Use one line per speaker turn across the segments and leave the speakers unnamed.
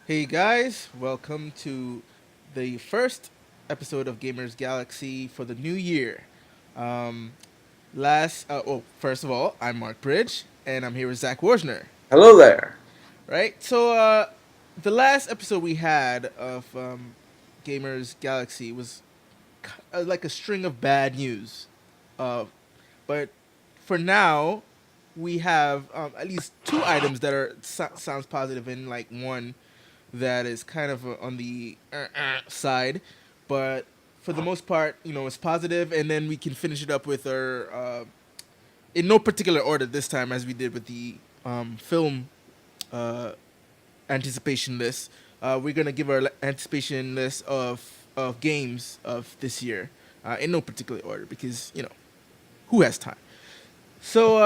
Hey guys, welcome to the first episode of Gamers Galaxy for the new year. Um, First of all, I'm Mark Bridge, and I'm here with Zach Wojnar.
Hello there.
Right, so the last episode we had of Gamers Galaxy was like a string of bad news, but for now, we have at least two items that are sounds positive, and like one that is kind of on the side, but for the most part, it's positive, and then we can finish it up with our in no particular order this time, as we did with the film uh, anticipation list. We're gonna give our anticipation list of games of this year in no particular order because who has time. So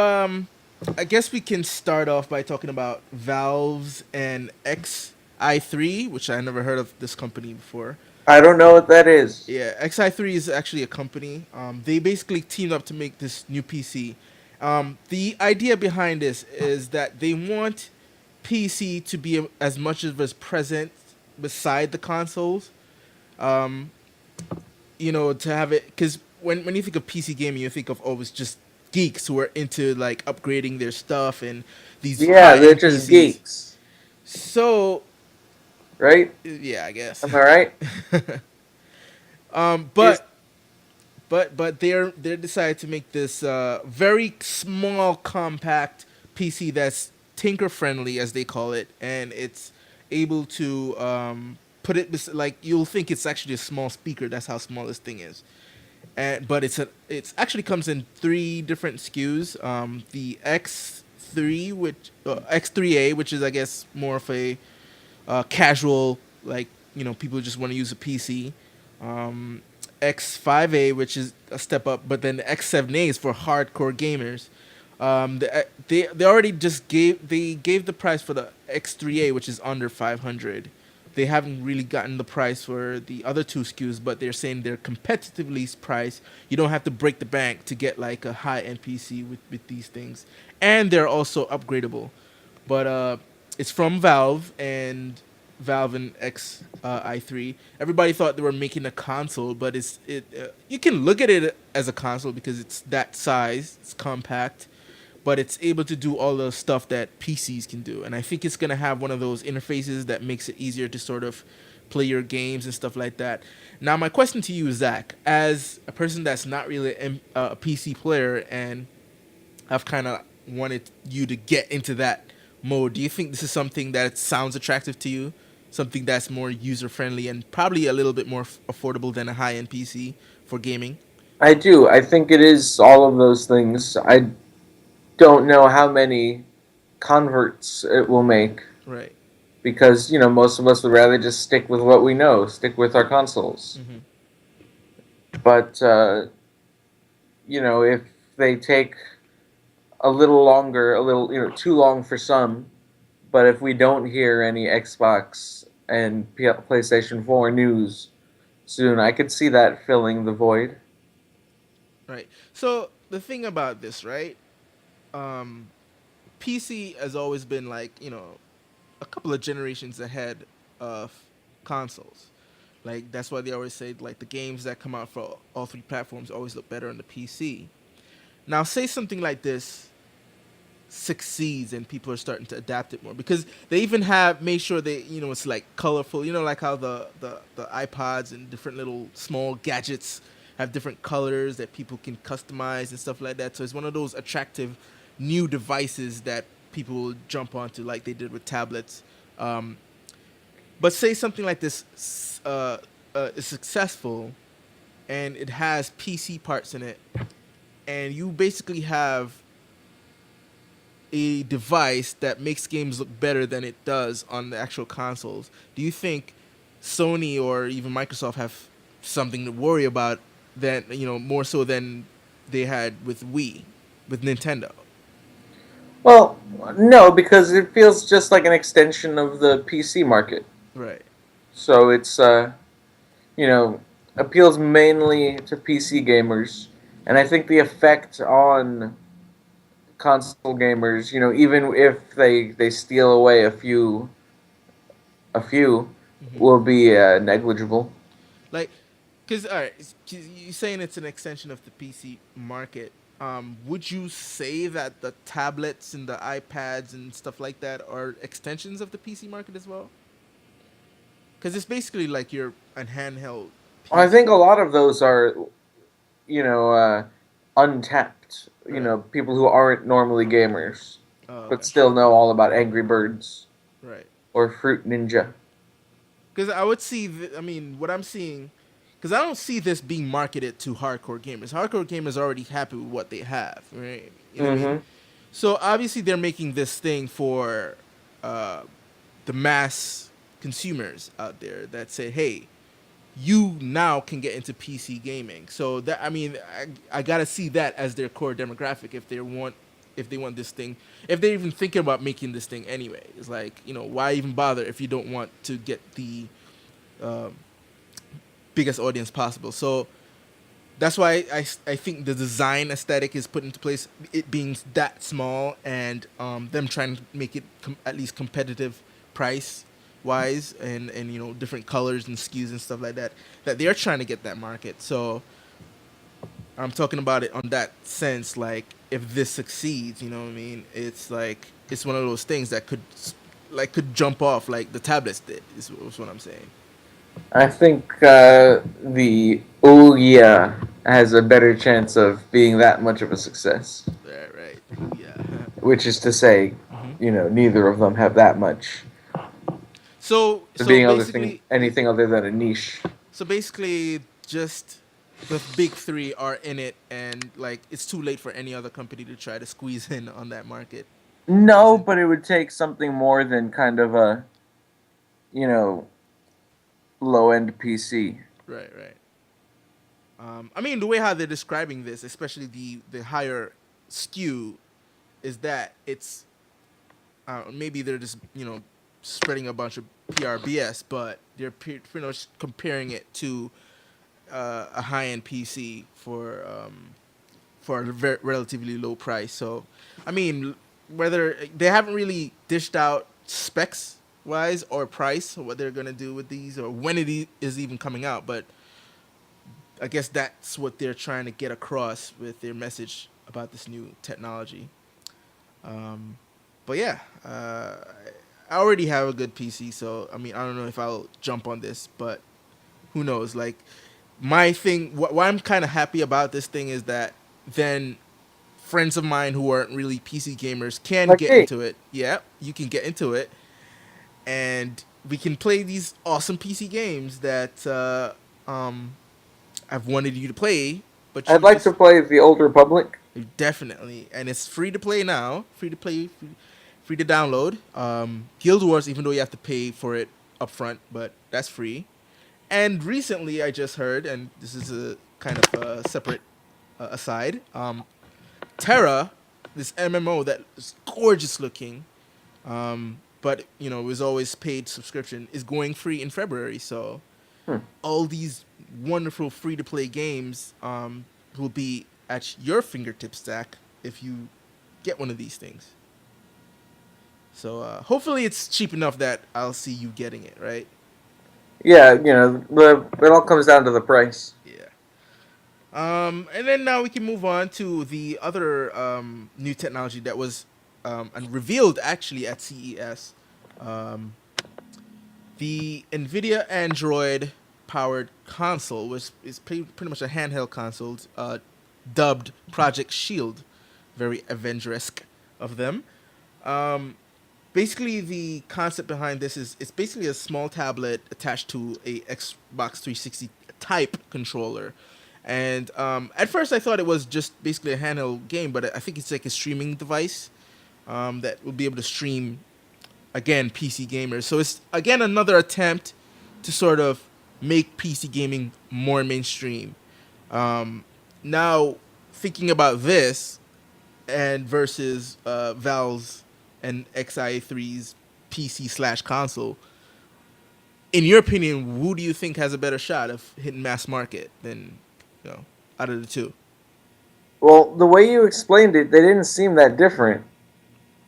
I guess we can start off by talking about Valve's and XI3, which I never heard of this company before.
I don't know what that is.
Yeah, XI3 is actually a company. They basically teamed up to make this new PC. The idea behind this is that they want PC to be as much of as present beside the consoles. Um, to have it, because when you think of PC gaming, you think of always just geeks who are into like upgrading their stuff and these
Yeah,
high
they're
end
just
PCs.
geeks,
So
right?
yeah, I guess.
Am I right?
um,
Is
but but they're decided to make this very small, compact PC that's tinker friendly, as they call it, and it's able to put it like you'll think it's actually a small speaker. That's how small this thing is. But it's actually comes in three different SKUs. The X3, which X3A, which is I guess more of a casual, like people who just want to use a PC. Um, X5A, which is a step up, but then the X7A is for hardcore gamers. They already just gave the price for the X3A, which is under 500. They haven't really gotten the price for the other two SKUs, but they're saying they're competitively priced. You don't have to break the bank to get like a high end PC with these things, and they're also upgradable. But it's from Valve and i3. Everybody thought they were making a console, but you can look at it as a console because it's that size, it's compact, but it's able to do all the stuff that PCs can do. And I think it's gonna have one of those interfaces that makes it easier to sort of play your games and stuff like that. Now, my question to you, Zach, as a person that's not really a PC player, and I've kind of wanted you to get into that mode, do you think this is something that sounds attractive to you? Something that's more user friendly and probably a little bit more affordable than a high end PC for gaming?
I do. I think it is all of those things. I don't know how many converts it will make
Right.
because most of us would rather just stick with what we know, stick with our consoles.
Mm-hmm.
But if they take a little longer, a little too long for some, but if we don't hear any Xbox and PlayStation 4 news soon, I could see that filling the void.
Right. So the thing about this, right? Um, PC has always been like a couple of generations ahead of consoles. Like that's why they always say like the games that come out for all three platforms always look better on the PC. Now, say something like this succeeds and people are starting to adapt it more because they even have made sure they it's like colorful, like how the iPods and different little small gadgets have different colors that people can customize and stuff like that. So it's one of those attractive new devices that people will jump onto like they did with tablets. But say something like this is successful and it has PC parts in it, and you basically have a device that makes games look better than it does on the actual consoles, do you think Sony or even Microsoft have something to worry about that, more so than they had with Wii, with Nintendo?
Well, no, because it feels just like an extension of the PC market.
Right.
So it's you know, appeals mainly to PC gamers, and I think the effect on console gamers, even if they steal away a few,
Hmm.
will be negligible.
Like, because all right, you're saying it's an extension of the PC market. Would you say that the tablets and the iPads and stuff like that are extensions of the PC market as well? Because it's basically like you're a handheld
I
PC.
think a lot of those are, you know, uh, untapped.
Right.
People who aren't normally gamers,
Oh,
but
okay.
still know all about Angry Birds
Right.
or Fruit Ninja.
Because I would see, I mean, what I'm seeing, because I don't see this being marketed to hardcore gamers. Hardcore gamers are already happy with what they have, right? You know what I mean?
Mm-hmm.
So obviously they're making this thing for uh, the mass consumers out there that say, hey, you now can get into PC gaming. So that, I mean, I gotta see that as their core demographic if they want this thing, if they're even thinking about making this thing anyway. It's like, why even bother if you don't want to get the um, biggest audience possible? So that's why I think the design aesthetic is put into place, it being that small, and them trying to make it at least competitive price wise, and different colors and SKUs and stuff like that, that they're trying to get that market. So I'm talking about it on that sense, like if this succeeds, you know what I mean, it's like it's one of those things that could jump off like the tablets did, is what I'm saying.
I think the Ouya has a better chance of being that much of a success.
Right, right. Oh yeah.
Which is to say,
Hmm.
neither of them have that much
So
to
so
being other thing
basically,
anything other than a niche.
just the big three are in it, and like it's too late for any other company to try to squeeze in on that market. You
No,
think?
but it would take something more than kind of a you know low end PC.
Right, right. I mean, the way how they're describing this, especially the higher SKU, is that it's maybe they're just spreading a bunch of PRBS, but they're pretty much comparing it to a high end PC for a relatively low price. So, I mean, whether they haven't really dished out specs wise or price or what they're gonna do with these or when is even coming out, but I guess that's what they're trying to get across with their message about this new technology. Um, but yeah, I already have a good PC, so I mean, I don't know if I'll jump on this, but who knows? Like, my thing, why I'm kind of happy about this thing is that then friends of mine who aren't really PC gamers can
Like
get
me.
into it. Yeah, you can get into it, and we can play these awesome PC games that I've wanted you to play, but
I'd
you
like to
just
play the Old Republic.
definitely, and it's free to play now, free to play, free to download. Guild Wars, even though you have to pay for it upfront, but that's free. And recently, I just heard, and this is a kind of a separate aside. Terra, this MMO that is gorgeous looking, but is always paid subscription, is going free in February. So
Hmm.
all these wonderful free to play games will be at your fingertips, Zach, if you get one of these things. So hopefully it's cheap enough that I'll see you getting it, right?
Yeah, it all comes down to the price.
Yeah. And then now we can move on to the other new technology that was and revealed actually at CES. Um, the NVIDIA Android powered console, which is pretty much a handheld console, dubbed Project Shield, very Avenger-esque of them. Um, Basically, the concept behind this is it's basically a small tablet attached to a Xbox 360 type controller. And at first, I thought it was just basically a handheld game, but I think it's like a streaming device. that will be able to stream again PC gamers. So it's again another attempt to sort of make PC gaming more mainstream. Um, Now, thinking about this and versus Valve's and XIA3's PC slash console, in your opinion, who do you think has a better shot of hitting mass market than, you know, out of the two?
Well, the way you explained it, they didn't seem that different.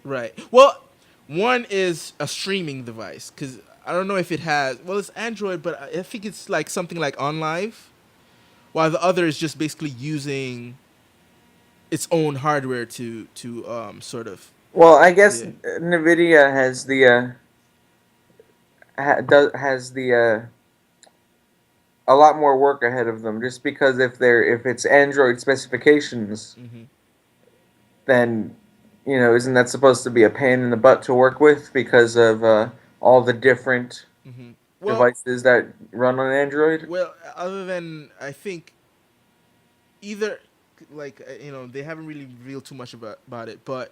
Right. Well, one is a streaming device because I don't know if it has. Well, it's Android, but I think it's like something like OnLive, while the other is just basically using its own hardware to sort of
Well, I guess
yeah.
Nvidia has the a lot more work ahead of them, just because if it's Android specifications,
Hmm.
then isn't that supposed to be a pain in the butt to work with because of all the different
Hmm.
devices that run on Android?
Well, other than I think either like they haven't really revealed too much about it, but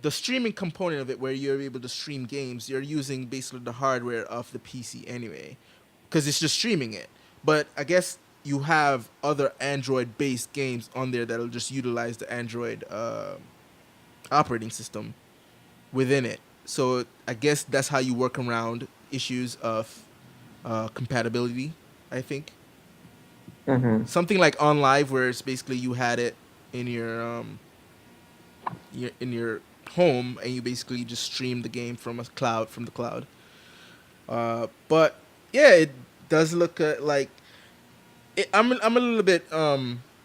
the streaming component of it, where you're able to stream games, you're using basically the hardware of the PC anyway, because it's just streaming it. But I guess you have other Android-based games on there that'll just utilize the Android operating system within it. So I guess that's how you work around issues of compatibility. I think
Mm-hmm.
something like on live, where it's basically you had it in your home and you basically just stream the game from the cloud. But yeah, it does look like I'm a little bit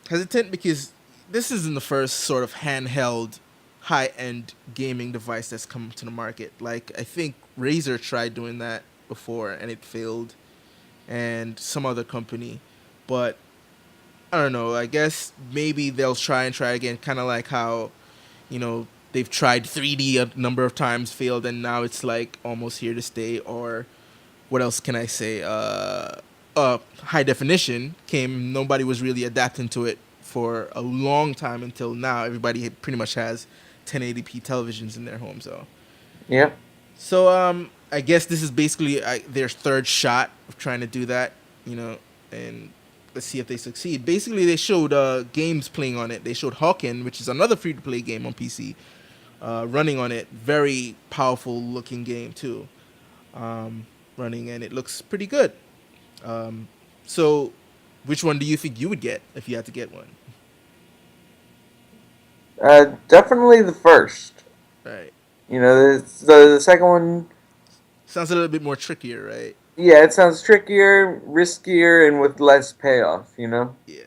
hesitant because this isn't the first sort of handheld high end gaming device that's come to the market. Like I think Razer tried doing that before and it failed, and some other company, but I don't know. I guess maybe they'll try again, kind of like how they've tried 3D a number of times, failed, and now it's like almost here to stay. Or what else can I say? High definition came. Nobody was really adapting to it for a long time until now. Everybody pretty much has 1080p televisions in their homes, though.
Yep.
So I guess this is basically their third shot of trying to do that, and let's see if they succeed. Basically, they showed games playing on it. They showed Hawken, which is another free-to-play game on PC, running on it. Very powerful looking game too, running, and it looks pretty good. Um, so, which one do you think you would get if you had to get one?
Definitely the first.
Right.
The second one.
Sounds a little bit more trickier, right?
Yeah, it sounds trickier, riskier, and with less payoff.
Yeah.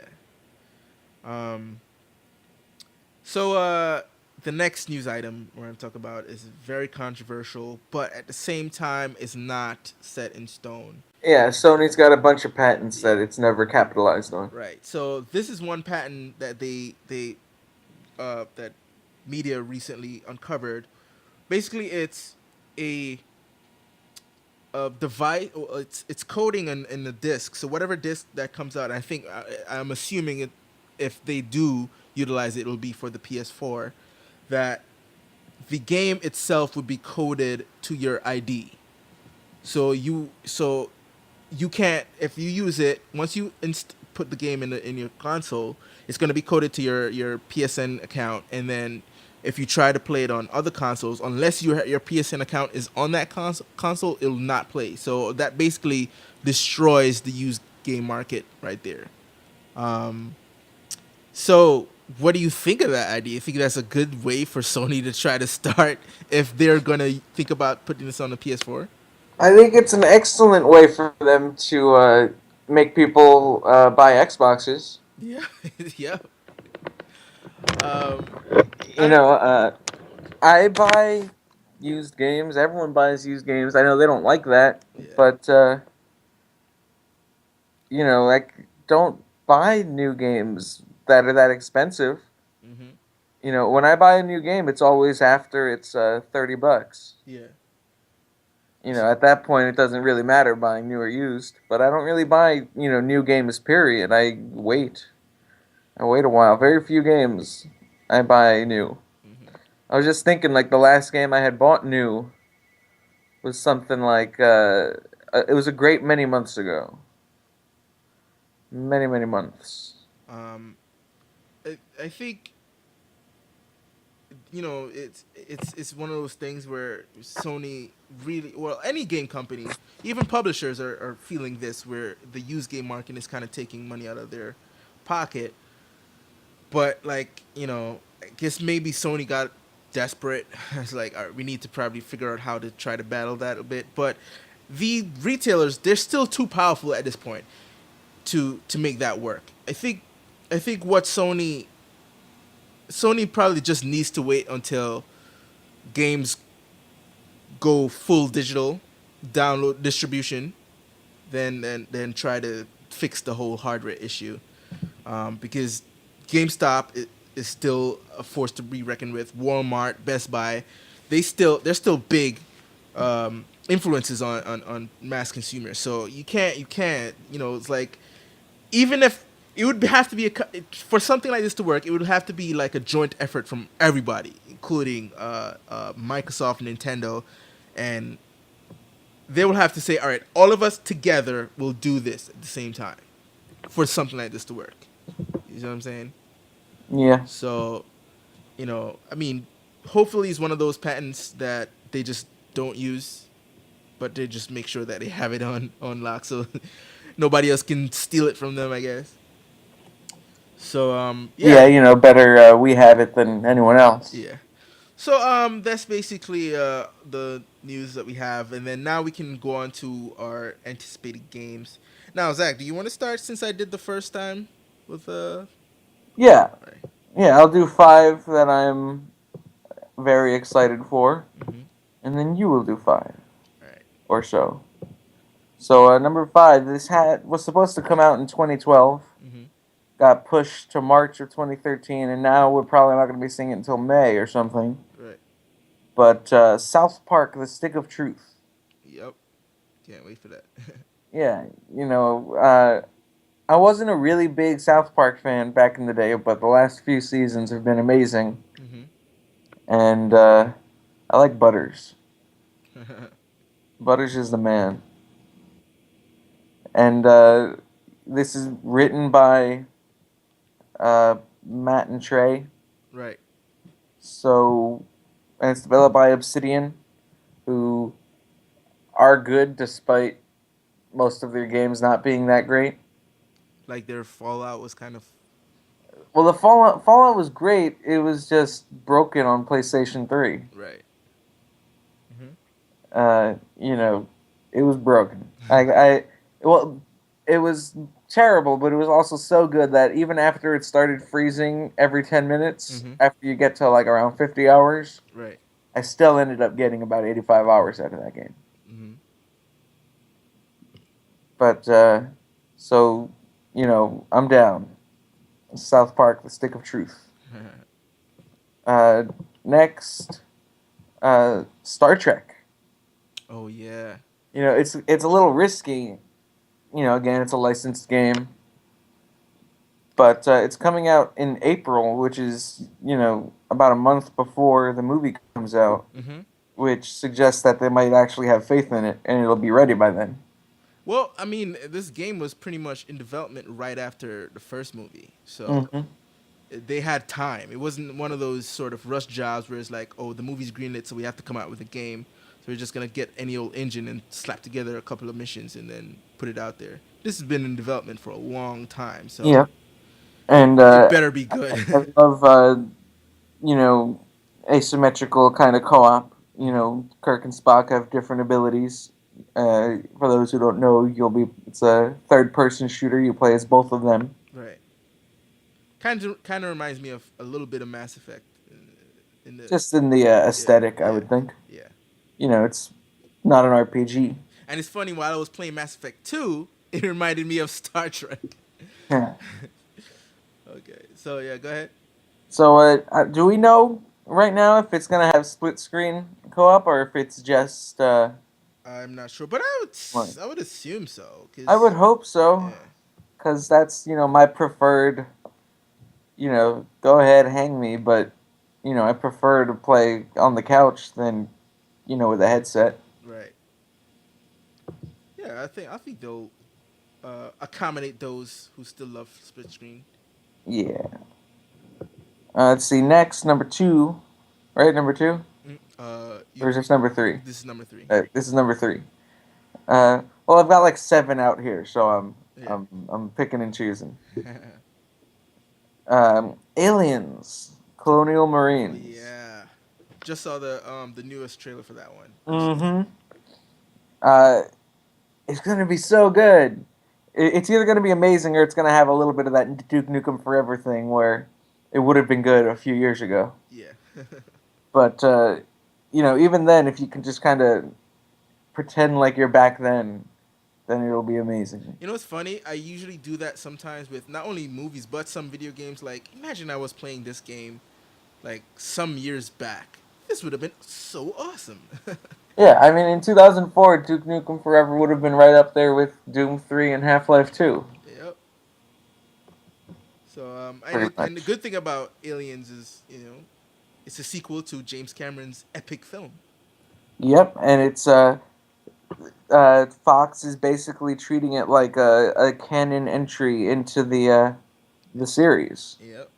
Um, So the next news item we're going to talk about is very controversial, but at the same time is not set in stone.
Yeah, Sony's got a bunch of patents
Yeah.
that it's never capitalized on.
Right. So this is one patent that that media recently uncovered. Basically, it's a device. It's coding in the disk. So whatever disk that comes out, I think I'm assuming it. If they do utilize it, it'll be for the PS4. That the game itself would be coded to your ID. So you can't, if you use it once you put the game in your console, it's going to be coded to your PSN account, and then if you try to play it on other consoles, unless your PSN account is on that console, it will not play. So that basically destroys the used game market right there. Um, so, what do you think of that idea? You think that's a good way for Sony to try to start if they're gonna think about putting this on the PS4?
I think it's an excellent way for them to make people buy Xboxes.
Yeah, yeah. Um,
You
I
know, I buy used games. Everyone buys used games. I know they don't like that,
yeah.
but like, don't buy new games that are that expensive.
Hmm.
When I buy a new game, it's always after it's $30.
Yeah.
At that point, it doesn't really matter buying new or used. But I don't really buy new games. Period. I wait. I wait a while. Very few games I buy new.
Hmm.
I was just thinking, like, the last game I had bought new was something like, it was a great many months ago. Many, many months.
Um, I think it's one of those things where Sony really, well, any game company, even publishers are feeling this, where the used game market is kind of taking money out of their pocket. But like, I guess maybe Sony got desperate. It's like, all right, we need to probably figure out how to try to battle that a bit. But the retailers, they're still too powerful at this point to make that work. I think what Sony probably just needs to wait until games go full digital download distribution, then try to fix the whole hardware issue. Because GameStop is still a force to be reckoned with. Walmart, Best Buy, they're still big influences on mass consumers. So you can't it's like, even if it would have to be for something like this to work, it would have to be like a joint effort from everybody, including Microsoft, Nintendo, and they will have to say, all right, all of us together will do this at the same time for something like this to work. You know what I'm saying?
Yeah.
So, I mean, hopefully it's one of those patents that they just don't use, but they just make sure that they have it on lock, so nobody else can steal it from them, I guess. So
Yeah,
yeah,
better we have it than anyone else.
yeah. So that's basically the news that we have, and then now we can go on to our anticipated games. Now, Zach, do you want to start since I did the first time with
Yeah.
All right.
Yeah, I'll do five that I'm very excited for,
Mm-hmm.
and then you will do five
All right.
or so. So number five, this hat was supposed to come out in 2012,
Mm-hmm.
got pushed to March of 2013, and now we're probably not going to be seeing it until May or something.
Right.
But South Park: The Stick of Truth.
Yep. Can't wait for that.
Yeah, I wasn't a really big South Park fan back in the day, but the last few seasons have been amazing,
Mm-hmm.
and I like Butters. Butters is the man. And this is written by uh, Matt and Trey.
Right.
So, and it's developed by Obsidian, who are good despite most of their games not being that great.
Like their Fallout was kind of
Well, the Fallout was great. It was just broken on PlayStation 3.
right. Mm-hmm.
You know, it was broken. Well, it was terrible, but it was also so good that even after it started freezing every 10 minutes,
Mm-hmm.
after you get to like around 50 hours,
Right.
I still ended up getting about 85 hours out of that game.
Mm-hmm.
But, so, I'm down. South Park: The Stick of Truth. Uh, Next, Star Trek.
Oh yeah.
It's a little risky. Again, it's a licensed game, but it's coming out in April, which is about a month before the movie comes out,
Mm-hmm.
which suggests that they might actually have faith in it and it'll be ready by then.
Well, I mean, this game was pretty much in development right after the first movie, so
Hmm.
they had time. It wasn't one of those sort of rush jobs where it's like, oh, the movie's greenlit, so we have to come out with a game. So we're just gonna get any old engine and slap together a couple of missions and then put it out there. This has been in development for a long time, so
Yeah, and
it better be
I
good.
love you know asymmetrical kind of co-op.
Hmm.
Kirk and Spock have different abilities. For those who don't know, it's a third-person shooter. You play as both of them.
Right. Kind of reminds me of a little bit of Mass Effect in the
Just in the
yeah,
aesthetic, I
yeah,
would think.
yeah.
It's not an RPG.
And it's funny, while I was playing Mass Effect 2, it reminded me of Star Trek.
Yeah.
Okay, so yeah, go ahead.
So, do we know right now if it's gonna have split screen co-op or if it's just
I'm not sure, but I would
one?
I would assume so,
I would
cause
hope so,
yeah,
because that's my preferred. Go ahead, hang me, but I prefer to play on the couch than with a headset.
Right. Yeah, I think they'll accommodate those who still love split screen.
Yeah. Let's see. Next, number two, right? Number two, or is this number three?
This is number three.
This is number three. Well, I've got like seven out here, so I'm
Yeah.
I'm I'm picking and choosing. Aliens, Colonial Marines.
Yeah. Just saw the newest trailer for that one recently.
Mm-hmm. Uh, it's gonna be so good. It's either gonna be amazing or it's gonna have a little bit of that Duke Nukem Forever thing where it would have been good a few years ago.
Yeah.
But even then, if you can just kind of pretend like you're back then it'll be amazing.
You know what's funny? I usually do that sometimes with not only movies but some video games. Like, imagine I was playing this game like some years back. This would have been so awesome.
Yeah, I mean, in 2004, Duke Nukem Forever would have been right up there with Doom 3 and Half-Life 2,
Yep. So
pretty
and the
much.
good thing about Aliens is it's a sequel to James Cameron's epic film.
Yep, and it's Fox is basically treating it like a canon entry into the series.
Yep.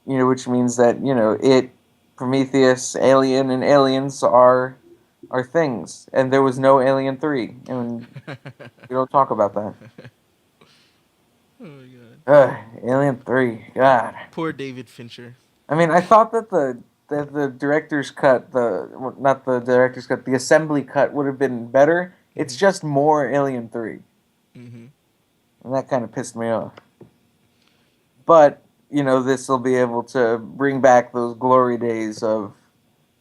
Which means that Prometheus, Alien, and Aliens are things, and there was no Alien 3, and we don't talk about that.
Oh my god.
Alien 3, God.
Poor David Fincher.
I mean, I thought that the director's cut, well, not the director's cut, the assembly cut would have been better. It's
Mhm.
just more Alien 3,
Mhm.
and that kind of pissed me off. But, this will be able to bring back those glory days of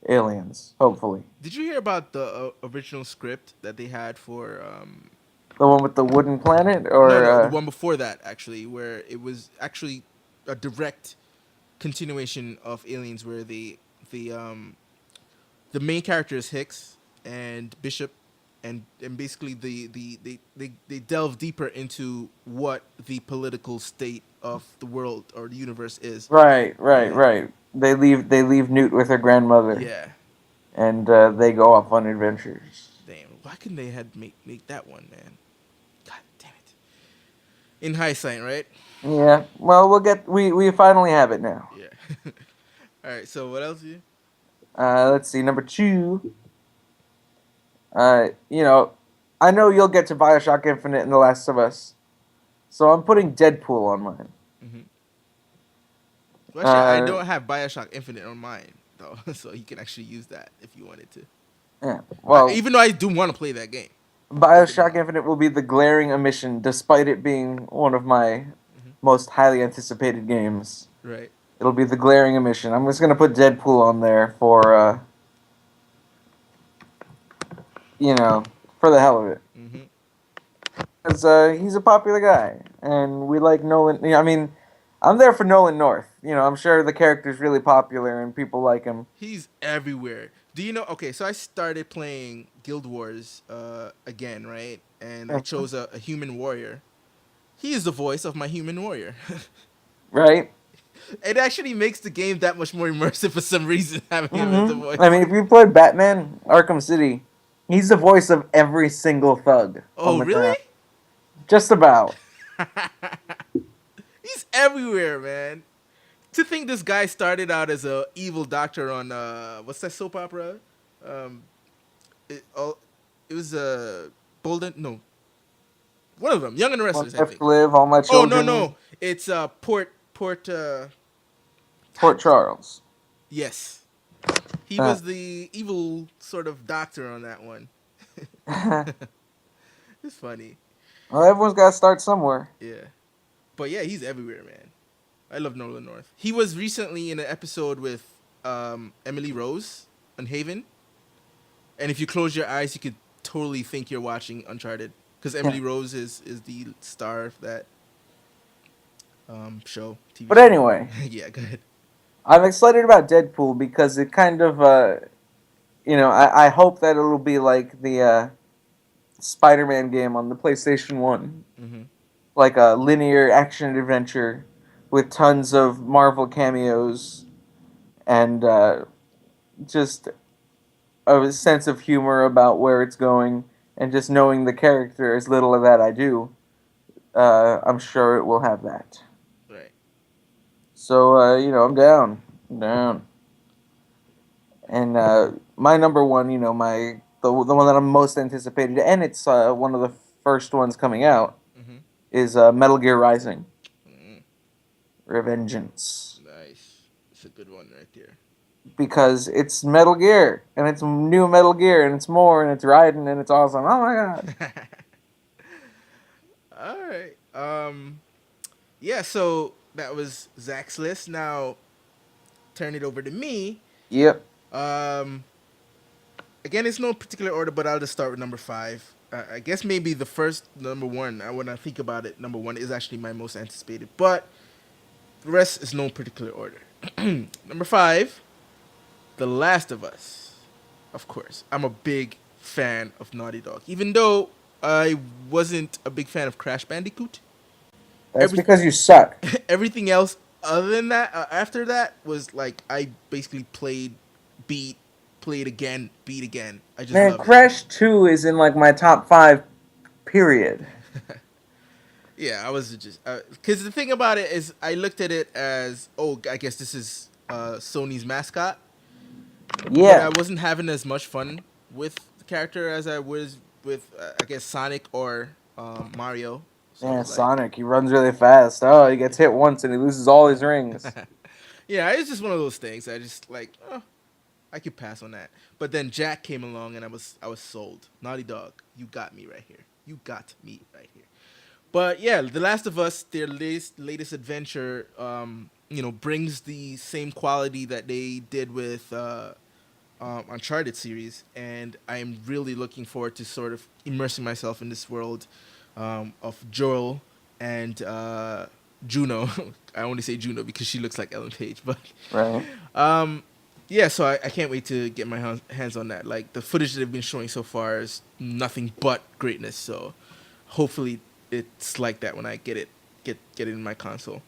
Aliens, hopefully.
Did you hear about the original script that they had for
The one with the wooden planet,
no,
or
no, the one before that actually, where it was actually a direct continuation of Aliens, where the main character is Hicks and Bishop, and basically they delve deeper into what the political state of the world or the universe is.
right, right,
Yeah,
right. They leave Newt with her grandmother,
yeah.
and they go off on adventures.
Damn, why couldn't they had make that one, man? God damn it. In hindsight, right?
Yeah, well, we finally have it now.
Yeah. All right. So what else? You?
Let's see, number two. Uh, you know, I know you'll get to Bioshock Infinite and The Last of Us, so I'm putting Deadpool on mine.
Mm-hmm. Well, actually, I
Uh,
don't have Bioshock Infinite on mine though, so you can actually use that if you wanted to.
yeah. Well,
Even though I do want to play that game. Don't get me
Bioshock
wrong.
Infinite will be the glaring omission, despite it being one of my
Hmm.
most highly anticipated games.
Right.
It'll be the glaring omission. I'm just gonna put Deadpool on there you know, for the hell of it.
Hmm.
Because he's a popular guy, and we like Nolan. I mean, I'm there for Nolan North. I'm sure the character's really popular and people like him.
He's everywhere. Do you know? Okay, so I started playing Guild Wars again, right? And I chose a human warrior. He is the voice of my human warrior.
Right?
It actually makes the game that much more immersive for some reason having him as the
I
voice.
mean, if you played Batman Arkham City, he's the voice of every single thug on
Oh,
the
really?
ground. Just about.
He's everywhere, man. To think this guy started out as a evil doctor on what's that soap opera? Um, it was Bolden. No, one of them. Young and the
One
Restless, I
Life
think.
to Live, All My
Oh no,
Children,
no, it's Port. God,
Port Charles.
yes, he
Uh,
was the evil sort of doctor on that one.
well,
It's funny,
everyone's got to start somewhere.
yeah. But yeah, he's everywhere, man. I love Nolan North. He was recently in an episode with Emily Rose on Haven, and if you close your eyes, you could totally think you're watching Uncharted because Emily Rose is the star of that show, TV
But
show.
anyway,
Yeah, go ahead.
I'm excited about Deadpool because it kind of, I hope that it'll be like the Spider-Man game on the PlayStation 1.
Hmm.
Like a linear action adventure with tons of Marvel cameos and just a sense of humor about where it's going, and just knowing the character as little of that I do, I'm sure it will have that.
Right.
So I'm down. I'm down. And my number one, the one that I'm most anticipated, and it's one of the first ones coming out,
Mm-hmm.
is Metal Gear Rising,
Mm,
Revengeance,
nice. It's a good one right there.
because it's Metal Gear, and it's new Metal Gear, and it's more, and it's riding, and it's awesome. Oh my god!
All right. Yeah. So that was Zach's list. Now turn it over to me.
Yep.
Um, Again, it's no particular order, but I'll just start with number five. I guess maybe the first number one. When I think about it, number one is actually my most anticipated, but the rest is no particular order. Number five, The Last of Us. Of course, I'm a big fan of Naughty Dog, even though I wasn't a big fan of Crash Bandicoot.
That's
Every
because you suck.
everything else other than that, after that was like I basically beat, played again, beat again. I just
Man,
love it.
Crash 2 is in like my top 5, period.
Yeah, I was just because the thing about it is I looked at it as, oh, I guess this is Sony's mascot, but I
Yeah.
wasn't having as much fun with the character as I was with I guess Sonic or Mario. So I
Yeah,
was like,
Sonic, he runs really fast. Oh, he gets hit once and he loses all his rings.
yeah, it's just one of those things. I just like, oh, I could pass on that. But then Jack came along and I was sold. Naughty Dog, you got me right here. You got me right here. But yeah, The Last of Us, their latest adventure, brings the same quality that they did with Uncharted series, and I'm really looking forward to sort of immersing myself in this world of Joel and Juno. I only say Juno because she looks like Ellen Page, but
Right.
um, yeah. So I can't wait to get my hands on that. Like the footage that they've been showing so far is nothing but greatness. So hopefully it's like that when I get it in my console.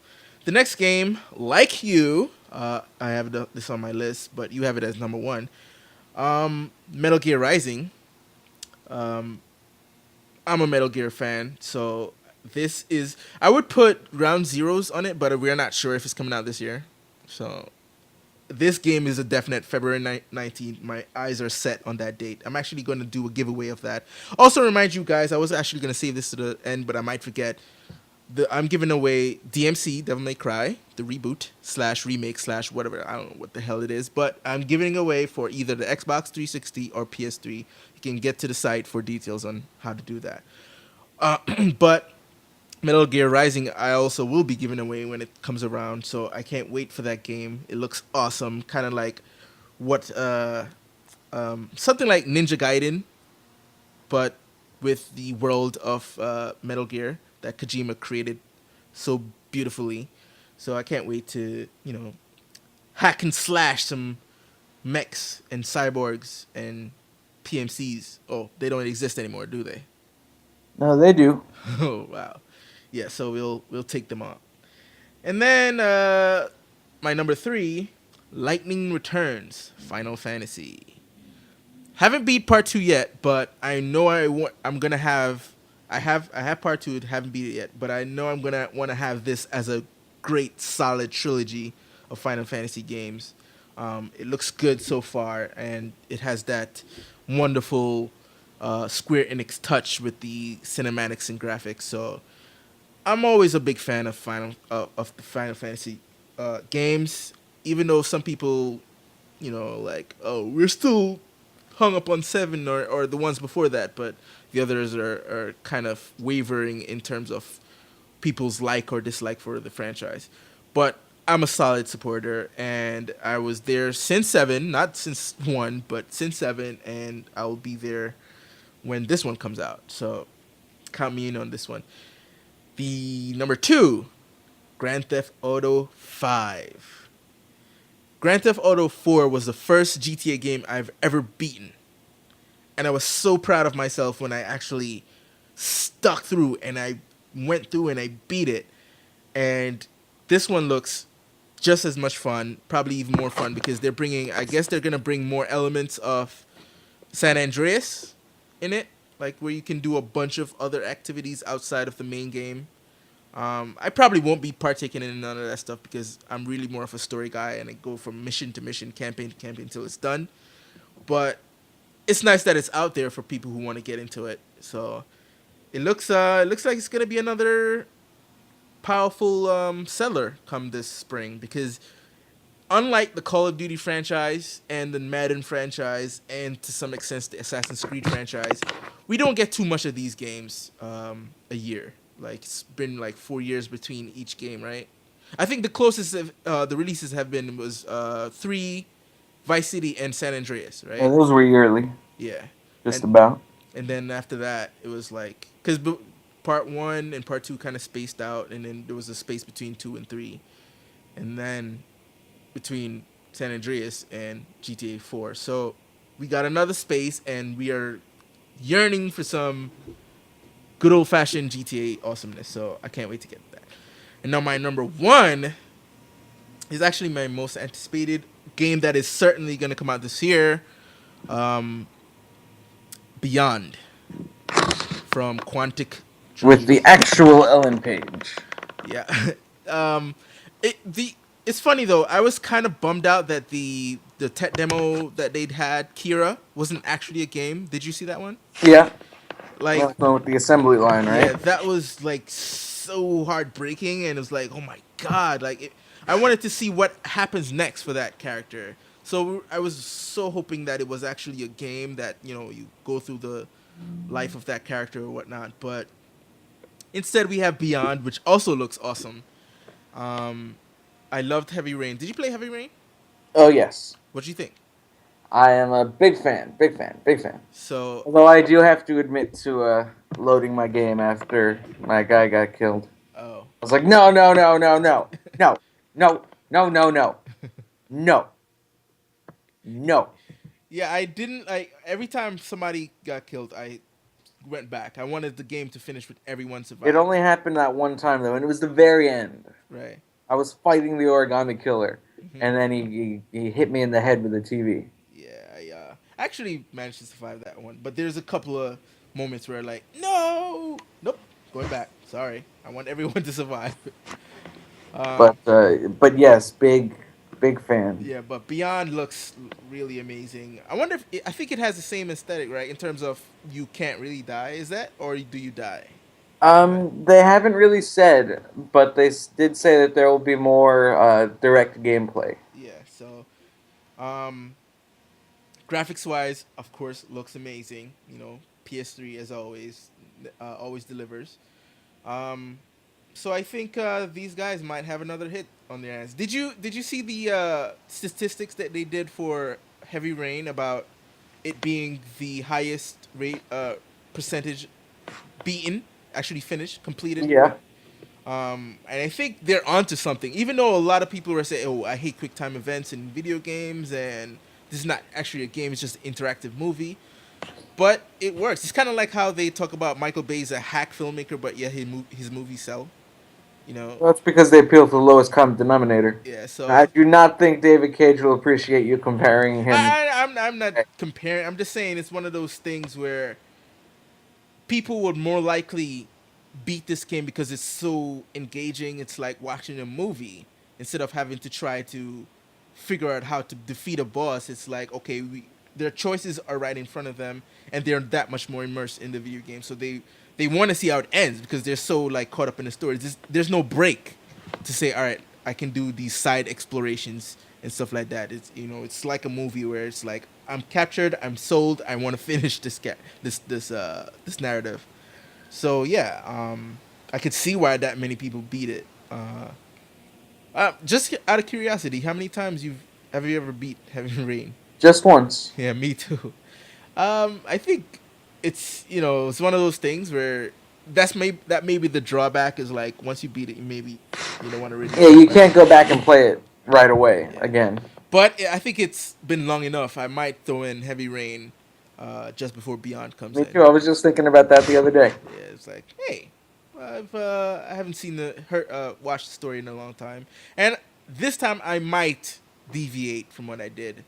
The next game, like you, I have this on my list, but you have it as number one. Metal Gear Rising. Um, I'm a Metal Gear fan, so this is. I would put Ground Zeroes on it, but we're not sure if it's coming out this year. So this game is a definite February 19th. My eyes are set on that date. I'm actually going to do a giveaway of that. Also, remind you guys, I was actually going to save this to the end, but I might forget. I'm giving away DMC Devil May Cry, the reboot slash remake slash whatever. I don't know what the hell it is, but I'm giving away for either the Xbox 360 or PS3. You can get to the site for details on how to do that. But Metal Gear Rising, I also will be giving away when it comes around, so I can't wait for that game. It looks awesome, kind of like what something like Ninja Gaiden, but with the world of Metal Gear that Kojima created so beautifully. So I can't wait to hack and slash some mechs and cyborgs and PMCs. Oh, they don't exist anymore, do they?
No, they do.
Oh wow, yeah. So we'll take them on. And then my number three, Lightning Returns, Final Fantasy. Haven't beat part two yet, but I know I'm gonna have. I have part two. Haven't beat it yet, but I know I'm gonna want to have this as a great solid trilogy of Final Fantasy games. It looks good so far, and it has that wonderful Square Enix touch with the cinematics and graphics. So I'm always a big fan of of the Final Fantasy games, even though some people, like, oh, we're still hung up on seven or the ones before that, but the others are kind of wavering in terms of people's like or dislike for the franchise. But I'm a solid supporter, and I was there since seven, not since one, but since seven, and I will be there when this one comes out. So count me in on this one. The number two, Grand Theft Auto 5. Grand Theft Auto 4 was the first GTA game I've ever beaten. And I was so proud of myself when I actually stuck through and I went through and I beat it. And this one looks just as much fun, probably even more fun because they're bringing. I guess they're gonna bring more elements of San Andreas in it, like where you can do a bunch of other activities outside of the main game. I probably won't be partaking in none of that stuff because I'm really more of a story guy and I go from mission to mission, campaign to campaign until it's done. But it's nice that it's out there for people who want to get into it. So it looks like it's gonna be another powerful seller come this spring because unlike the Call of Duty franchise and the Madden franchise and to some extent the Assassin's Creed franchise, we don't get too much of these games a year. Like it's been like 4 years between each game, right? I think the closest of, the releases have been was three, Vice City and San Andreas,
Yeah,
right?
those were yearly,
Yeah,
just
and
about.
and then after that it was like because part one and part two kind of spaced out, and then there was a space between two and three, and then between San Andreas and GTA 4. So we got another space, and we are yearning for some good old fashioned GTA awesomeness. So I can't wait to get that. And now my number one is actually my most anticipated game that is certainly going to come out this year. Um, Beyond from Quantic
With the
Dreams.
actual Ellen Page.
Yeah. um, the it's funny though. I was kind of bummed out that the tech demo that they'd had, Kira, wasn't actually a game. Did you see that one?
Yeah,
Like,
that's the one with the assembly line,
yeah,
right?
that was like so heartbreaking, and it was like, oh my god, like I wanted to see what happens next for that character. So I was so hoping that it was actually a game that you go through the life of that character or whatnot. But instead, we have Beyond, which also looks awesome. Um, I loved Heavy Rain. Did you play Heavy Rain?
Oh yes,
What'd you think?
I am a big fan, big fan, big fan.
So
Although I do have to admit to loading my game after my guy got killed.
oh
I was like, no, no, no, no, no, no, no, no, no, no, no, no.
yeah, I didn't like every time somebody got killed. I went back. I wanted the game to finish with everyone
It
surviving.
only happened that one time though, and it was the very end.
Right.
I was fighting the origami killer,
Hmm.
and then he hit me in the head with a TV.
Yeah, I actually managed to survive that one, but there's a couple of moments where like, no, nope, going back. Sorry, I want everyone to survive. Um,
But yes, big fan.
yeah, but Beyond looks really amazing. I wonder if I think it has the same aesthetic, right? In terms of you can't really die, is that, or do you die?
They haven't really said, but they did say that there will be more direct gameplay.
Yeah. So, um, graphics wise, of course, looks amazing. PS3 as always, always delivers. Um, so I think these guys might have another hit on their hands. Did you see the statistics that they did for Heavy Rain about it being the highest rate percentage beaten, actually finished, completed?
Yeah.
And I think they're onto something. Even though a lot of people are saying, "Oh, I hate quick time events in video games," and this is not actually a game; it's just an interactive movie. But it works. It's kind of like how they talk about Michael Bay's a hack filmmaker, but yet his movies sell. You know?
Well, that's because they appeal to the lowest common denominator.
Yeah.
I
So
do not think David Cage will appreciate you comparing him.
I'm not comparing. I'm just saying it's one of those things where people would more likely beat this game because it's so engaging. It's like watching a movie instead of having to try to figure out how to defeat a boss. It's like, okay, their choices are right in front of them, and they're that much more immersed in the video game. So they want to see how it ends because they're so like caught up in the story. There's no break to say, all right, I can do these side explorations and stuff like that. It's like a movie where it's like I'm captured, I'm sold, I want to finish this narrative. So yeah, I could see why that many people beat it. Just out of curiosity, how many times have you ever beat Heavy Rain?
Just once.
Yeah, me too. I think it's one of those things where that maybe the drawback is like once you beat it, you don't want to really
Yeah,
go
you
back.
can't go back and play it right away
Yeah,
again.
but I think it's been long enough. I might throw in Heavy Rain, just before Beyond comes
Me
in.
too. I was just thinking about that the other day.
Yeah, it's like, hey, I haven't seen watched the story in a long time, and this time I might deviate from what I did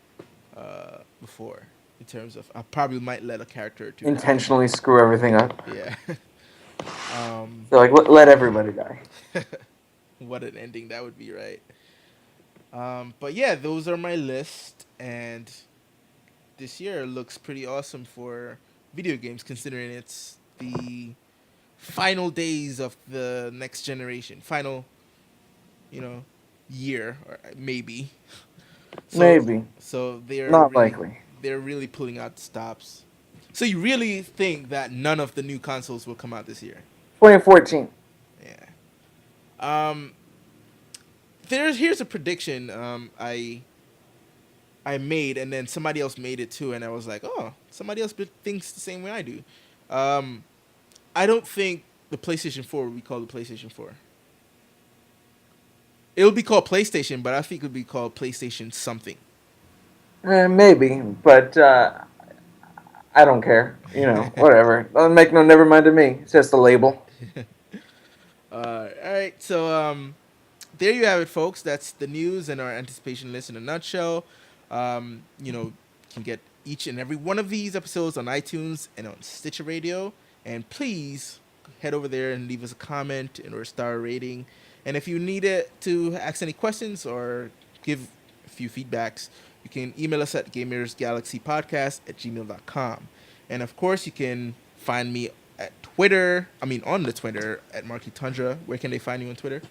before in terms of I probably might let a character or two die.
Intentionally screw everything up.
Yeah. um,
So like, let everybody die.
what an ending that would be, right? But yeah, those are my list, and this year looks pretty awesome for video games, considering it's the final days of the next generation, final, you know, year or maybe. So,
Maybe.
so
Not likely.
they're really pulling out the stops. So you really think that none of the new consoles will come out this year?
2014.
Yeah. Um, here's a prediction. I made, and then somebody else made it too, and I was like, oh, somebody else thinks the same way I do. Um, I don't think the PlayStation 4 will be called the PlayStation 4. It will be called PlayStation, but I think it would be called PlayStation something.
Maybe, but I don't care. Whatever. Doesn't make no never mind to me. It's just a label.
All right, so there you have it, folks. That's the news and our anticipation list in a nutshell. You can get each and every one of these episodes on iTunes and on Stitcher Radio. And please head over there and leave us a comment or a star rating. And if you need it to ask any questions or give a few feedbacks, you can email us at gamersgalaxypodcast@gmail.com. And of course, you can find me on the Twitter at Marky Tundra. Where can they find you on Twitter?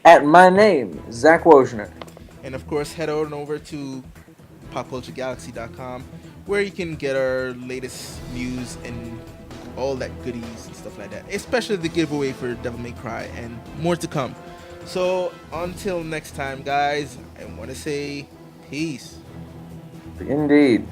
At my name, Zach Wojnar.
And of course, head on over to popculturegalaxy.com, where you can get our latest news and all that goodies and stuff like that, especially the giveaway for Devil May Cry and more to come. So until next time, guys, I want to say peace.
Indeed.